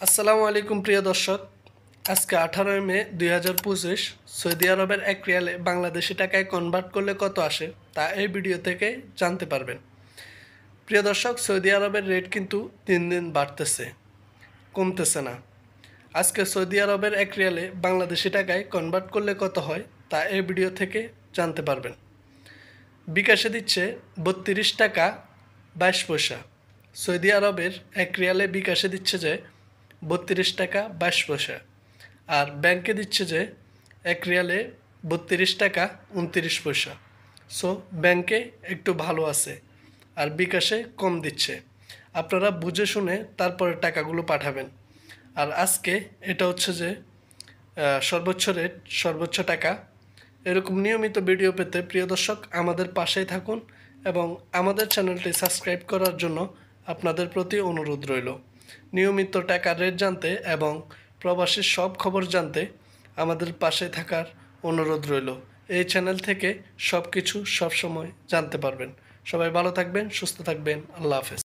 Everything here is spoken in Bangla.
আসসালামু আলাইকুম প্রিয় দর্শক। আজকে 18 মে 2025 সৌদি আরবের এক রিয়ালে বাংলাদেশি টাকায় কনভার্ট করলে কত আসে তা এই ভিডিও থেকে জানতে পারবেন। প্রিয় দর্শক, সৌদি আরবের রেট কিন্তু দিন দিন বাড়তেছে, কমতেছে না। আজকে সৌদি আরবের এক রিয়ালে বাংলাদেশি টাকায় কনভার্ট করলে কত হয় তা এই ভিডিও থেকে জানতে পারবেন। বিকাশে দিচ্ছে 32 টাকা 22 পয়সা। সৌদি আরবের এক রিয়ালে বিকাশে দিচ্ছে যে 32 টাকা 22 পয়সা, আর ব্যাংকে দিচ্ছে যে এক রিয়ালে 32 টাকা 29 পয়সা। সো ব্যাংকে একটু ভালো আছে আর বিকাশে কম দিচ্ছে। আপনারা বুঝে শুনে তারপরে টাকাগুলো পাঠাবেন। আর আজকে এটা হচ্ছে যে সর্বোচ্চ রেট, সর্বোচ্চ টাকা। এরকম নিয়মিত ভিডিও পেতে প্রিয় দর্শক আমাদের পাশেই থাকুন এবং আমাদের চ্যানেলটি সাবস্ক্রাইব করার জন্য আপনাদের প্রতি অনুরোধ রইল। নিয়মিত টাকার রেট জানতে এবং প্রবাসীর সব খবর জানতে আমাদের পাশে থাকার অনুরোধ রইল। এই চ্যানেল থেকে সব কিছু সবসময় জানতে পারবেন। সবাই ভালো থাকবেন, সুস্থ থাকবেন। আল্লাহ হাফেজ।